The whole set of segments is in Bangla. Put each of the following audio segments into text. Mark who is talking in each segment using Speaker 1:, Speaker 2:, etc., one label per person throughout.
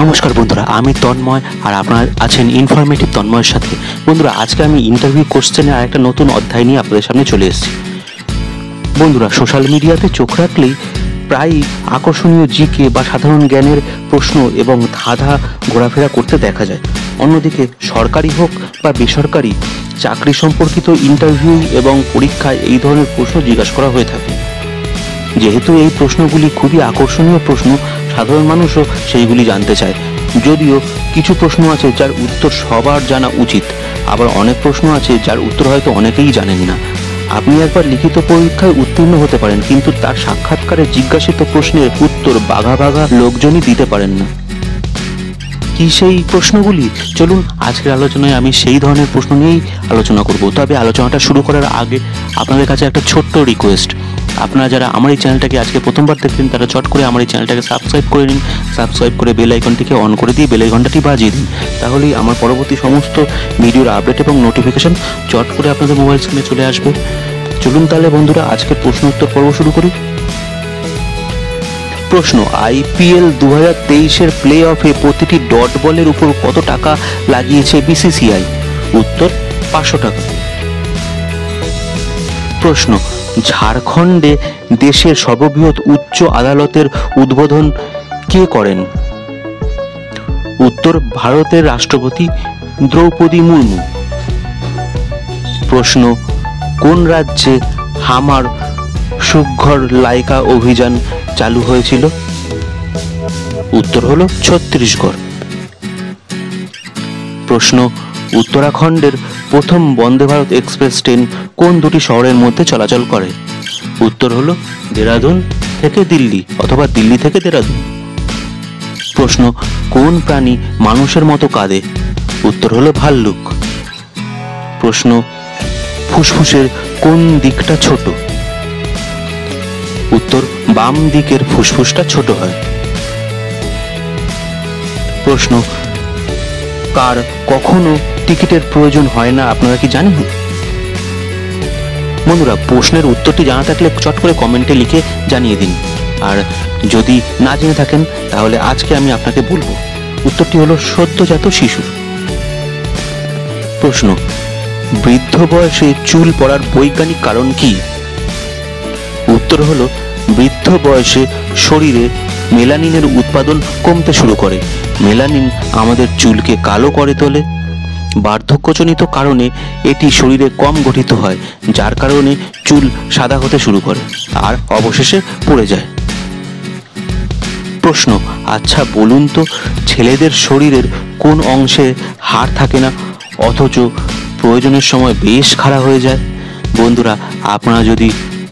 Speaker 1: নমস্কার বন্ধুরা, আমি তন্ময় আর আপনারা আছেন ইনফরমেটিভ তন্ময়ের সাথে। বন্ধুরা, আজকে আমি ইন্টারভিউ কোশ্চেনের আর একটা নতুন অধ্যায় নিয়ে আপনাদের সামনে চলে এসেছি। বন্ধুরা, সোশ্যাল মিডিয়াতে চোখ রাখলেই প্রায়ই আকর্ষণীয় জিকে বা সাধারণ জ্ঞানের প্রশ্ন এবং ধাঁধা ঘোরাফেরা করতে দেখা যায়। অন্যদিকে সরকারি হোক বা বেসরকারি চাকরি সম্পর্কিত ইন্টারভিউ এবং পরীক্ষায় এই ধরনের প্রশ্ন জিজ্ঞাসা করা হয়ে থাকে। যেহেতু এই প্রশ্নগুলি খুবই আকর্ষণীয় প্রশ্ন, সাধারণ মানুষও সেইগুলি জানতে চায়। যদিও কিছু প্রশ্ন আছে যার উত্তর সবার জানা উচিত, আবার অনেক প্রশ্ন আছে যার উত্তর হয়তো অনেকেই জানেন না। আপনি একবার লিখিত পরীক্ষায় উত্তীর্ণ হতে পারেন, কিন্তু তার সাক্ষাৎকারে জিজ্ঞাসিত প্রশ্নের উত্তর বাঘা বাঘা লোকজনই দিতে পারেন না। কি সেই প্রশ্নগুলি? চলুন আজকের আলোচনায় আমি সেই ধরনের প্রশ্ন নিয়েই আলোচনা করব। তবে আলোচনাটা শুরু করার আগে আপনাদের কাছে একটা ছোট্ট রিকোয়েস্ট। আপনারা যারা আমার এই চ্যানেলটাকে আজকে প্রথমবার দেখলেন, তারা চট করে আমার এই চ্যানেলটাকে সাবস্ক্রাইব করে নিন। সাবস্ক্রাইব করে বেল আইকনটিকে অন করে দিয়ে বেল আইকনটি বাজিয়ে দিন। তাহলেই আমার পরবর্তী সমস্ত ভিডিওর আপডেট এবং নোটিফিকেশন চট করে আপনাদের মোবাইল স্ক্রিনে চলে আসবে। চলুন তাহলে বন্ধুরা, আজকের প্রশ্ন উত্তর পর্ব শুরু করি। প্রশ্ন: IPL 2023-এর প্লে অফে প্রতিটি ডট বলের উপর কত টাকা লাগিয়েছে BCCI? উত্তর: 500 টাকা। প্রশ্ন: ঝাড়খণ্ডে দেশের সর্ববৃহৎ উচ্চ আদালতের উদ্বোধন কে করেন? উত্তর: ভারতের রাষ্ট্রপতি দ্রৌপদী মুর্মু। প্রশ্ন: কোন রাজ্যে হামার সুঘর লাইকা অভিযান চালু হয়েছিল? উত্তর হলো ছত্তিশগড়। প্রশ্ন: উত্তরাখণ্ডের প্রথম বন্দে ভারত এক্সপ্রেস ট্রেন কোন দুটি শহরের মধ্যে চলাচল করে? উত্তর হলো দেরাদুন থেকে দিল্লি অথবা দিল্লি থেকে দেরাদুন। প্রশ্ন: কোন প্রাণী মানুষের মতো কাঁদে? উত্তর হলো ভাল্লুক। প্রশ্ন: ফুসফুসের কোন দিকটা ছোট? উত্তর: বাম দিকের ফুসফুসটা ছোট হয়। প্রশ্ন: কার কখনো টিকিটের প্রয়োজন হয় না, আপনারা কি জানেন? বন্ধুরা, প্রশ্নের উত্তরটি জানা থাকলে চট করে কমেন্টে লিখে জানিয়ে দিন। আর যদি না জেনে থাকেন তাহলে আজকে আমি আপনাকে বলবো। উত্তরটি হলো সদ্যজাত শিশুর। প্রশ্ন: বৃদ্ধ বয়সে চুল পড়ার বৈজ্ঞানিক কারণ কি? উত্তর হলো বৃদ্ধ বয়সে শরীরে মেলানিনের উৎপাদন কমতে শুরু করে। মেলানিন আমাদের চুলকে কালো করে তোলে। বার্ধক্যজনিত কারণে এটি শরীরে কম গঠিত হয়, যার কারণে চুল সাদা হতে শুরু করে আর অবশেষে পড়ে যায়। প্রশ্ন: আচ্ছা বলুন তো, ছেলেদের শরীরের কোন অংশে হাড় থাকে না অথচ প্রয়োজনের সময় বেশ খাড়া হয়ে যায়? বন্ধুরা, আপনারা যদি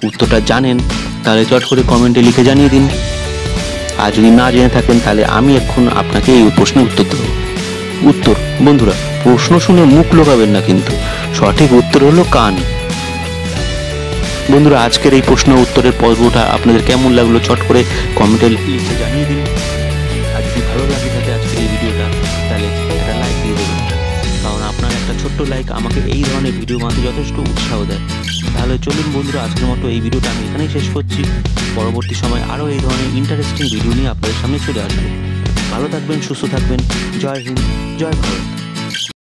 Speaker 1: উত্তরটা জানেন তাহলে চট করে কমেন্টে লিখে জানিয়ে দিন। আর যদি না জেনে থাকেন তাহলে আমি এখন আপনাকে এই প্রশ্নের উত্তর দেব। উত্তর: বন্ধুরা, প্রশ্ন শুনে মুখ লোকাবেন না, কিন্তু সঠিক উত্তর হলো কান। বন্ধুরা, আজকের এই প্রশ্ন উত্তরের পর্বটা আপনাদের কেমন লাগলো চট করে কমেন্টে লিখে জানিয়ে দিন। আর যদি ভালো লাগে থাকে আজকের এই ভিডিওটা, তাহলে একটা লাইক দিয়ে দেবেন, কারণ আপনার একটা ছোট্ট লাইক আমাকে এই ধরনের ভিডিও বানাতে যথেষ্ট উৎসাহ দেয়। তাহলে চলুন বন্ধুরা, আজকের মতো এই ভিডিওটা আমি এখানেই শেষ করছি। পরবর্তী সময় আরও এই ধরনের ইন্টারেস্টিং ভিডিও নিয়ে আপনাদের সামনে চলে আসবো। ভালো থাকবেন, সুস্থ থাকবেন। জয় হিন্দ, জয় ভারত।